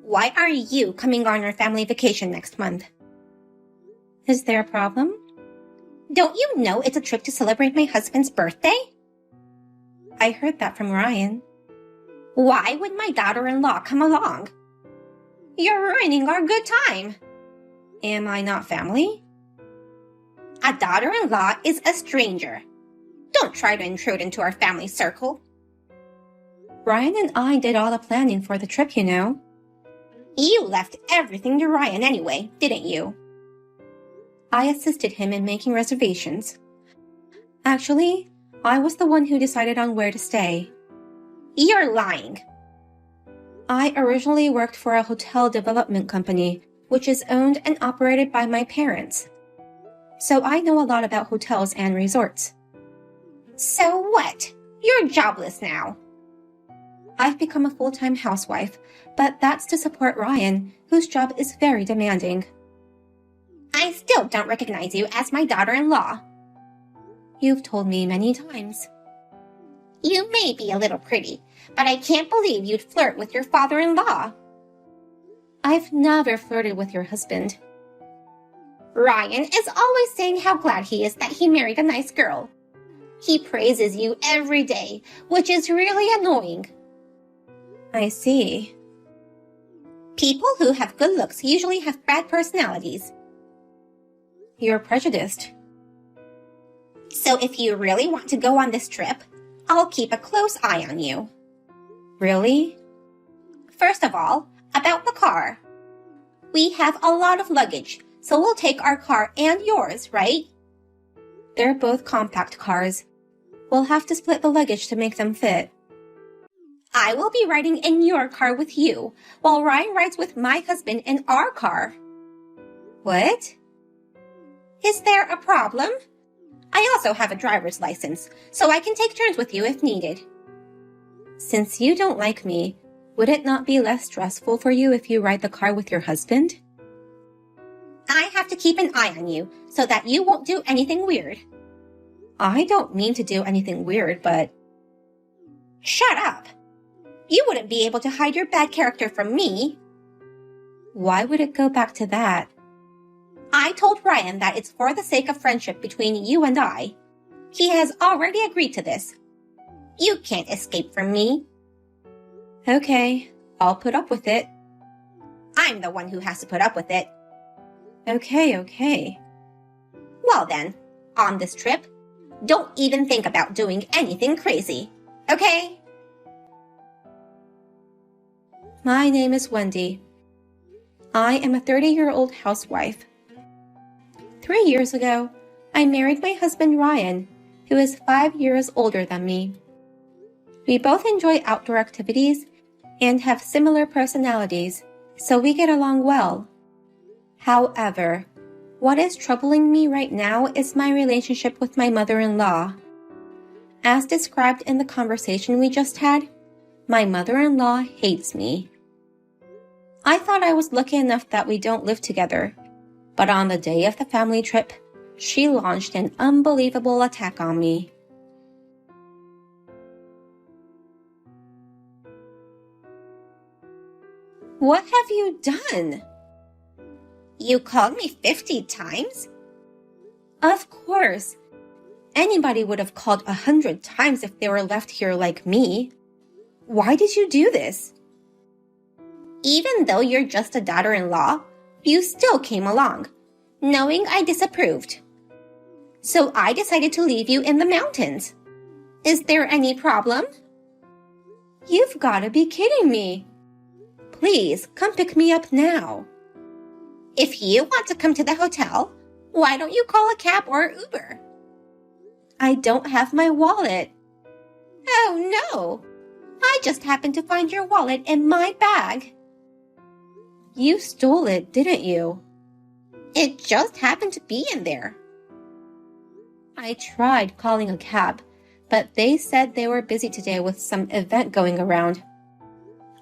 Why are you coming on our family vacation next month? Is there a problem? Don't you know it's a trip to celebrate my husband's birthday? I heard that from Ryan. Why would my daughter-in-law come along? You're ruining our good time. Am I not family? A daughter-in-law is a stranger. Don't try to intrude into our family circle. Ryan and I did all the planning for the trip, you know. You left everything to Ryan anyway, didn't you? I assisted him in making reservations. Actually, I was the one who decided on where to stay. You're lying. I originally worked for a hotel development company, which is owned and operated by my parents. So I know a lot about hotels and resorts. So what? You're jobless now. I've become a full-time housewife, but that's to support Ryan, whose job is very demanding. I still don't recognize you as my daughter-in-law. You've told me many times. You may be a little pretty, but I can't believe you'd flirt with your father-in-law. I've never flirted with your husband. Ryan is always saying how glad he is that he married a nice girl. He praises you every day, which is really annoying. I see. People who have good looks usually have bad personalities. You're prejudiced. So if you really want to go on this trip, I'll keep a close eye on you. Really? First of all, about the car. We have a lot of luggage, so we'll take our car and yours, right? They're both compact cars. We'll have to split the luggage to make them fit. I will be riding in your car with you, while Ryan rides with my husband in our car. What? Is there a problem? I also have a driver's license, so I can take turns with you if needed. Since you don't like me, would it not be less stressful for you if you ride the car with your husband? I have to keep an eye on you so that you won't do anything weird. I don't mean to do anything weird, but... Shut up! You wouldn't be able to hide your bad character from me. Why would it go back to that? I told Ryan that it's for the sake of friendship between you and I. He has already agreed to this. You can't escape from me. Okay, I'll put up with it. I'm the one who has to put up with it. Okay. Well then, on this trip, don't even think about doing anything crazy, okay? My name is Wendy. I am a 30-year-old housewife. 3 years ago, I married my husband Ryan, who is 5 years older than me. We both enjoy outdoor activities and have similar personalities, so we get along well. However, what is troubling me right now is my relationship with my mother-in-law. As described in the conversation we just had, my mother-in-law hates me. I thought I was lucky enough that we don't live together, but on the day of the family trip, she launched an unbelievable attack on me. What have you done? You called me 50 times? Of course. Anybody would have called 100 times if they were left here like me. Why did you do this? Even though you're just a daughter-in-law, you still came along, knowing I disapproved. So I decided to leave you in the mountains. Is there any problem? You've got to be kidding me. Please, come pick me up now. If you want to come to the hotel, why don't you call a cab or Uber? I don't have my wallet. Oh no! I just happened to find your wallet in my bag. You stole it, didn't you? It just happened to be in there. I tried calling a cab, but they said they were busy today with some event going around.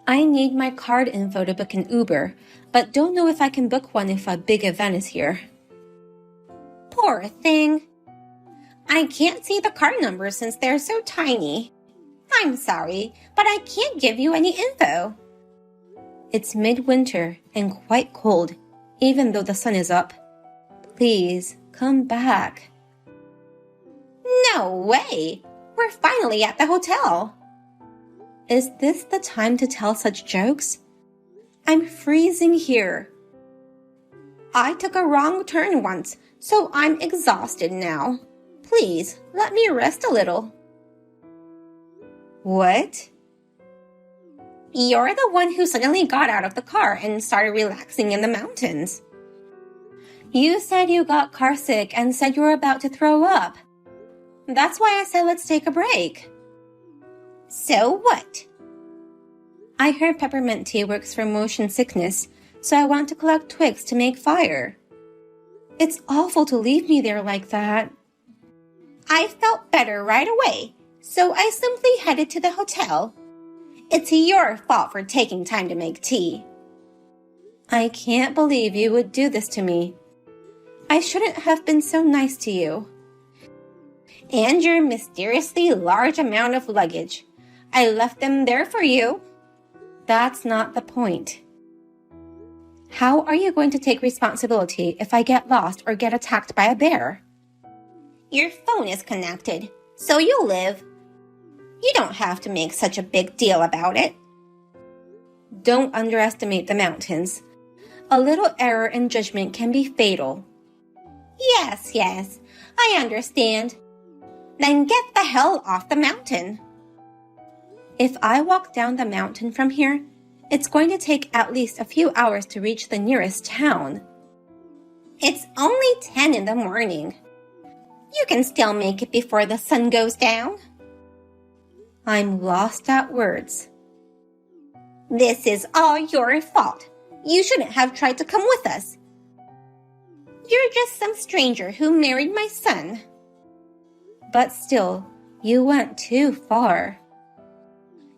I need my card info to book an Uber, but don't know if I can book one if a big event is here. Poor thing. I can't see the card numbers since they're so tiny. I'm sorry, but I can't give you any info. It's midwinter and quite cold, even though the sun is up. Please, come back. No way! We're finally at the hotel. Is this the time to tell such jokes? I'm freezing here. I took a wrong turn once, so I'm exhausted now. Please, let me rest a little. What? You're the one who suddenly got out of the car and started relaxing in the mountains. You said you got carsick and said you were about to throw up. That's why I said let's take a break. So what? I heard peppermint tea works for motion sickness, so I want to collect twigs to make fire. It's awful to leave me there like that. I felt better right away, so I simply headed to the hotel. It's your fault for taking time to make tea. I can't believe you would do this to me. I shouldn't have been so nice to you. And your mysteriously large amount of luggage. I left them there for you. That's not the point. How are you going to take responsibility if I get lost or get attacked by a bear? Your phone is connected, so you'll live. You don't have to make such a big deal about it. Don't underestimate the mountains. A little error in judgment can be fatal. Yes, I understand. Then get the hell off the mountain. If I walk down the mountain from here, it's going to take at least a few hours to reach the nearest town. It's only 10 in the morning. You can still make it before the sun goes down. I'm lost at words. This is all your fault. You shouldn't have tried to come with us. You're just some stranger who married my son. But still, you went too far.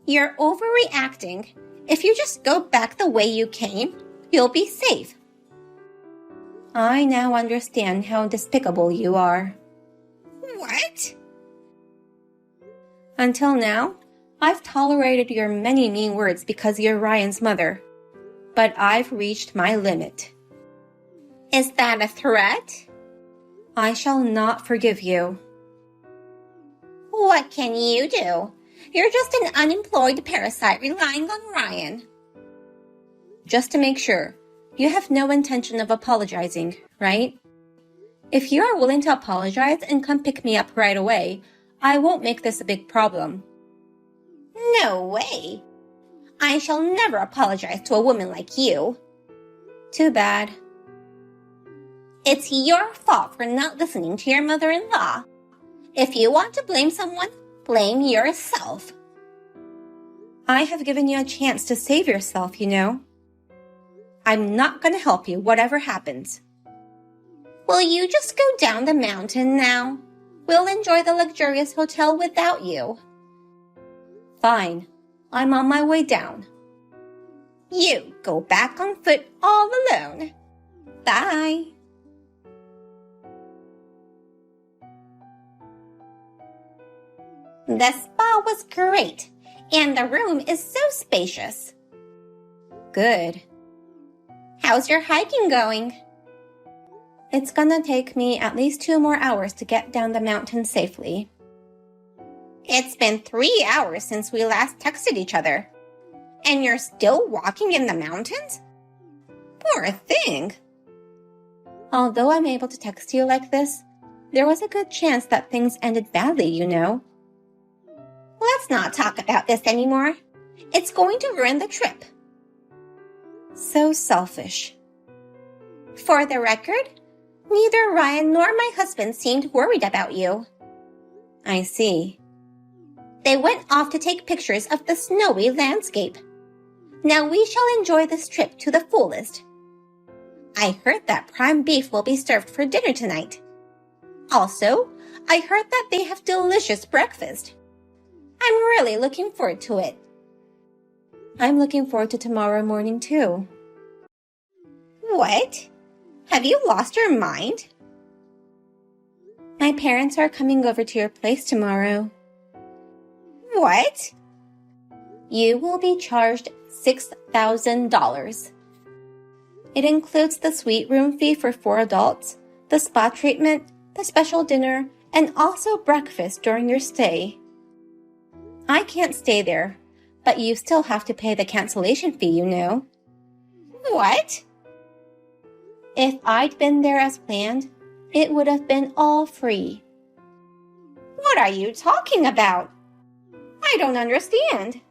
You're overreacting. If you just go back the way you came, you'll be safe. I now understand how despicable you are. What? Until now, I've tolerated your many mean words because you're Ryan's mother. But I've reached my limit. Is that a threat? I shall not forgive you. What can you do? You're just an unemployed parasite relying on Ryan. Just to make sure, you have no intention of apologizing, right? If you are willing to apologize and come pick me up right away, I won't make this a big problem. No way. I shall never apologize to a woman like you. Too bad. It's your fault for not listening to your mother-in-law. If you want to blame someone, blame yourself. I have given you a chance to save yourself, you know. I'm not going to help you, whatever happens. Will you just go down the mountain now? We'll enjoy the luxurious hotel without you. Fine. I'm on my way down. You go back on foot all alone. Bye. The spa was great, and the room is so spacious. Good. How's your hiking going? It's gonna take me at least 2 more hours to get down the mountain safely. It's been 3 hours since we last texted each other. And you're still walking in the mountains? Poor thing. Although I'm able to text you like this, there was a good chance that things ended badly, you know. Let's not talk about this anymore. It's going to ruin the trip. So selfish. For the record, neither Ryan nor my husband seemed worried about you. I see. They went off to take pictures of the snowy landscape. Now we shall enjoy this trip to the fullest. I heard that prime beef will be served for dinner tonight. Also, I heard that they have delicious breakfast. I'm really looking forward to it. I'm looking forward to tomorrow morning too. What? Have you lost your mind? My parents are coming over to your place tomorrow. What? You will be charged $6,000. It includes the suite room fee for 4 adults, the spa treatment, the special dinner, and also breakfast during your stay. I can't stay there, but you still have to pay the cancellation fee, you know. What? If I'd been there as planned, it would have been all free. What are you talking about? I don't understand.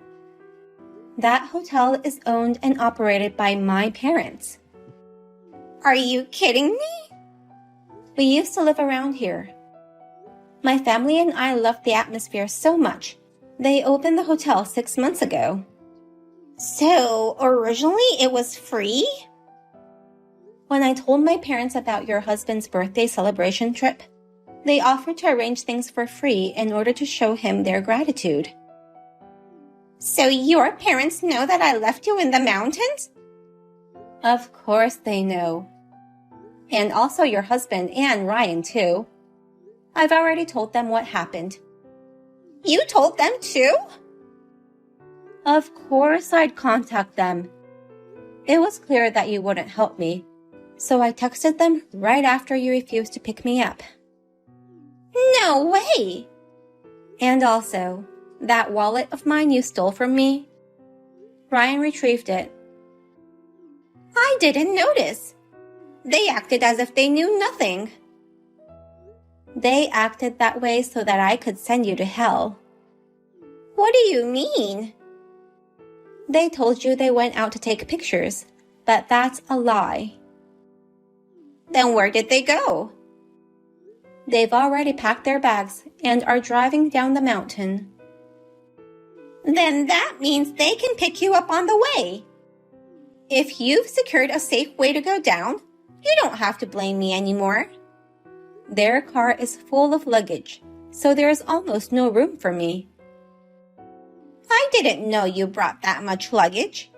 That hotel is owned and operated by my parents. Are you kidding me? We used to live around here. My family and I loved the atmosphere so much. They opened the hotel 6 months ago. So, originally it was free? When I told my parents about your husband's birthday celebration trip, they offered to arrange things for free in order to show him their gratitude. So your parents know that I left you in the mountains? Of course they know. And also your husband and Ryan too. I've already told them what happened. You told them too? Of course I'd contact them. It was clear that you wouldn't help me, so I texted them right after you refused to pick me up. No way! And also, that wallet of mine you stole from me? Ryan retrieved it. I didn't notice. They acted as if they knew nothing. They acted that way so that I could send you to hell. What do you mean? They told you they went out to take pictures, but that's a lie. Then where did they go? They've already packed their bags and are driving down the mountain. Then that means they can pick you up on the way. If you've secured a safe way to go down, you don't have to blame me anymore. Their car is full of luggage, so there is almost no room for me. I didn't know you brought that much luggage.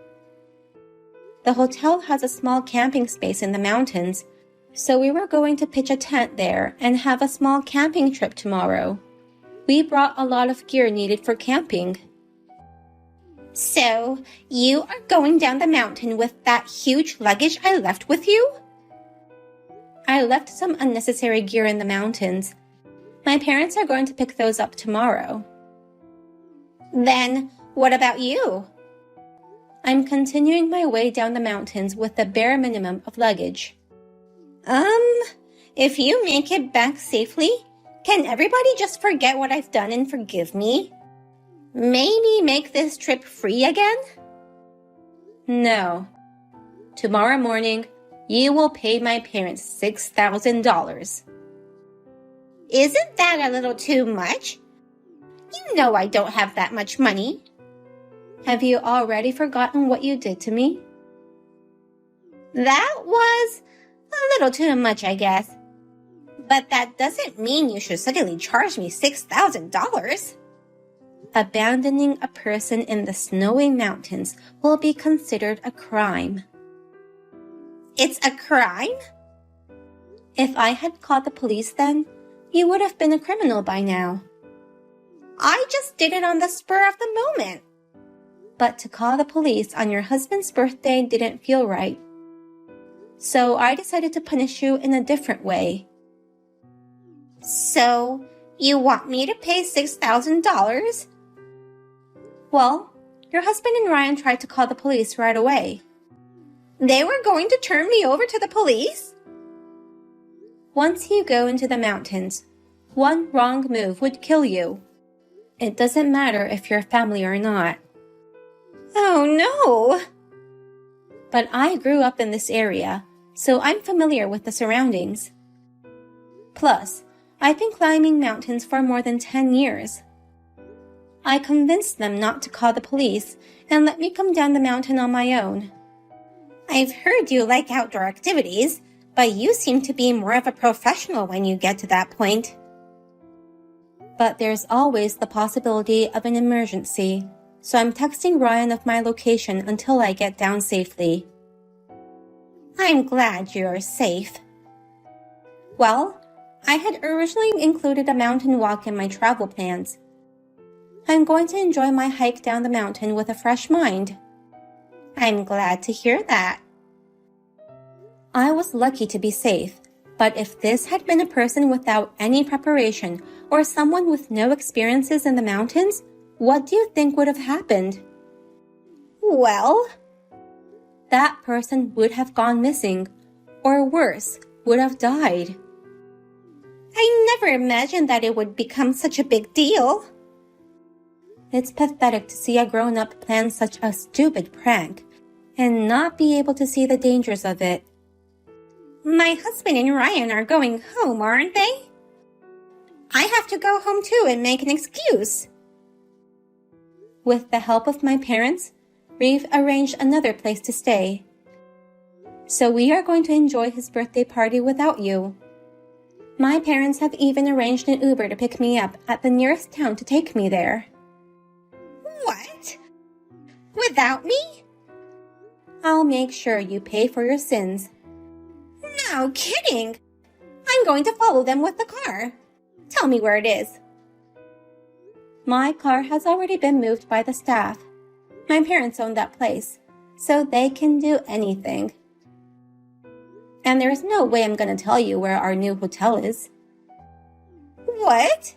The hotel has a small camping space in the mountains, so we were going to pitch a tent there and have a small camping trip tomorrow. We brought a lot of gear needed for camping. So, you are going down the mountain with that huge luggage I left with you? I left some unnecessary gear in the mountains. My parents are going to pick those up tomorrow. Then, what about you? I'm continuing my way down the mountains with the bare minimum of luggage. If you make it back safely, can everybody just forget what I've done and forgive me? Maybe make this trip free again? No. Tomorrow morning, you will pay my parents $6,000. Isn't that a little too much? You know I don't have that much money. Have you already forgotten what you did to me? That was a little too much, I guess. But that doesn't mean you should suddenly charge me $6,000. Abandoning a person in the snowy mountains will be considered a crime. It's a crime? If I had called the police then, you would have been a criminal by now. I just did it on the spur of the moment. But to call the police on your husband's birthday didn't feel right. So I decided to punish you in a different way. So, you want me to pay $6,000? Well, your husband and Ryan tried to call the police right away. They were going to turn me over to the police? Once you go into the mountains, one wrong move would kill you. It doesn't matter if you're family or not. Oh no! But I grew up in this area, so I'm familiar with the surroundings. Plus, I've been climbing mountains for more than 10 years. I convinced them not to call the police and let me come down the mountain on my own. I've heard you like outdoor activities, but you seem to be more of a professional when you get to that point. But there's always the possibility of an emergency, so I'm texting Ryan of my location until I get down safely. I'm glad you're safe. Well, I had originally included a mountain walk in my travel plans. I'm going to enjoy my hike down the mountain with a fresh mind. I'm glad to hear that. I was lucky to be safe, but if this had been a person without any preparation or someone with no experiences in the mountains, what do you think would have happened? Well, that person would have gone missing, or worse, would have died. I never imagined that it would become such a big deal. It's pathetic to see a grown-up plan such a stupid prank and not be able to see the dangers of it. My husband and Ryan are going home, aren't they? I have to go home too and make an excuse. With the help of my parents, we've arranged another place to stay. So we are going to enjoy his birthday party without you. My parents have even arranged an Uber to pick me up at the nearest town to take me there. What? Without me? I'll make sure you pay for your sins. No kidding! I'm going to follow them with the car. Tell me where it is. My car has already been moved by the staff. My parents own that place, so they can do anything. And there's no way I'm going to tell you where our new hotel is. What?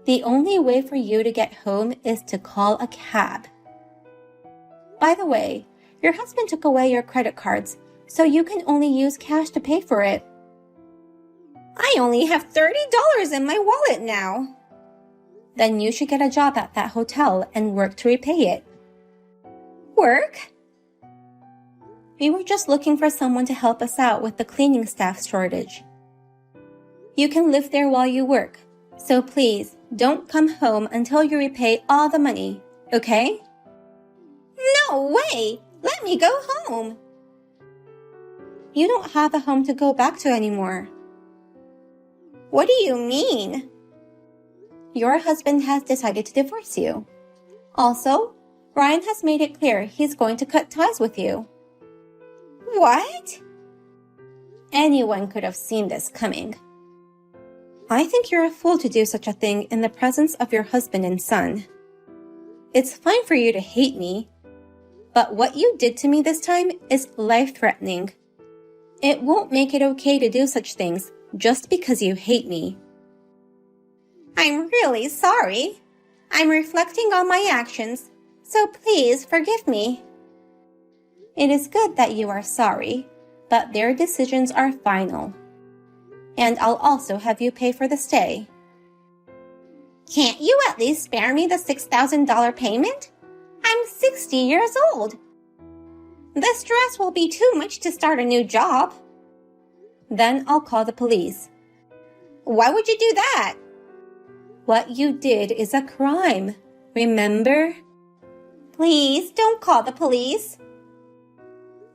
The only way for you to get home is to call a cab. By the way, your husband took away your credit cards, so you can only use cash to pay for it. I only have $30 in my wallet now. Then you should get a job at that hotel and work to repay it. Work? We were just looking for someone to help us out with the cleaning staff shortage. You can live there while you work, so please don't come home until you repay all the money, okay? No way! Let me go home! You don't have a home to go back to anymore. What do you mean? Your husband has decided to divorce you. Also, Ryan has made it clear he's going to cut ties with you. What? Anyone could have seen this coming. I think you're a fool to do such a thing in the presence of your husband and son. It's fine for you to hate me, but what you did to me this time is life-threatening. It won't make it okay to do such things just because you hate me. I'm really sorry. I'm reflecting on my actions, so please forgive me. It is good that you are sorry, but their decisions are final. And I'll also have you pay for the stay. Can't you at least spare me the $6,000 payment? I'm 60 years old. The stress will be too much to start a new job. Then I'll call the police. Why would you do that? What you did is a crime, remember? Please don't call the police.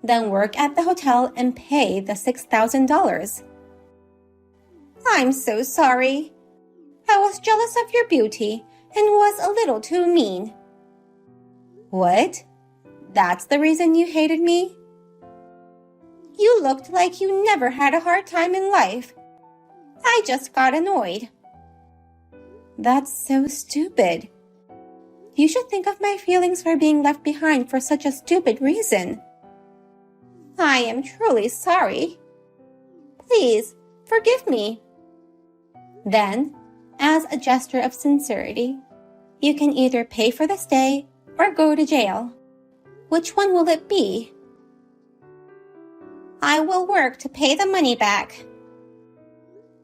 Then work at the hotel and pay the $6,000. I'm so sorry. I was jealous of your beauty and was a little too mean. What? That's the reason you hated me? You looked like you never had a hard time in life. I just got annoyed. That's so stupid. You should think of my feelings for being left behind for such a stupid reason. I am truly sorry. Please, forgive me. Then, as a gesture of sincerity, you can either pay for the stay or go to jail. Which one will it be? I will work to pay the money back.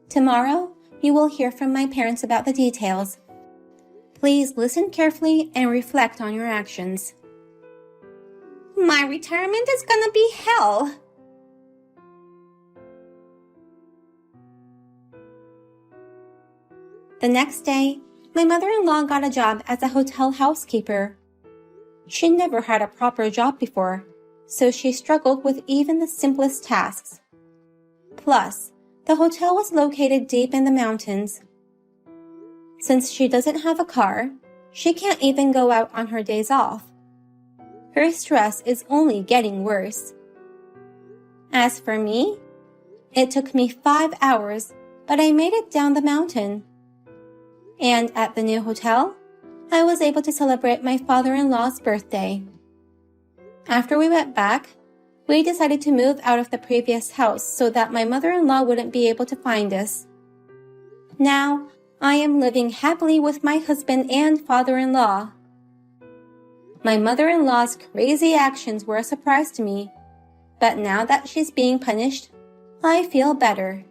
Tomorrow, you will hear from my parents about the details. Please listen carefully and reflect on your actions. My retirement is gonna be hell. The next day, my mother-in-law got a job as a hotel housekeeper. She never had a proper job before, so she struggled with even the simplest tasks. Plus, the hotel was located deep in the mountains. Since she doesn't have a car, she can't even go out on her days off. Her stress is only getting worse. As for me, it took me 5 hours, but I made it down the mountain. And at the new hotel, I was able to celebrate my father-in-law's birthday. After we went back, we decided to move out of the previous house so that my mother-in-law wouldn't be able to find us. Now, I am living happily with my husband and father-in-law. My mother-in-law's crazy actions were a surprise to me, but now that she's being punished, I feel better.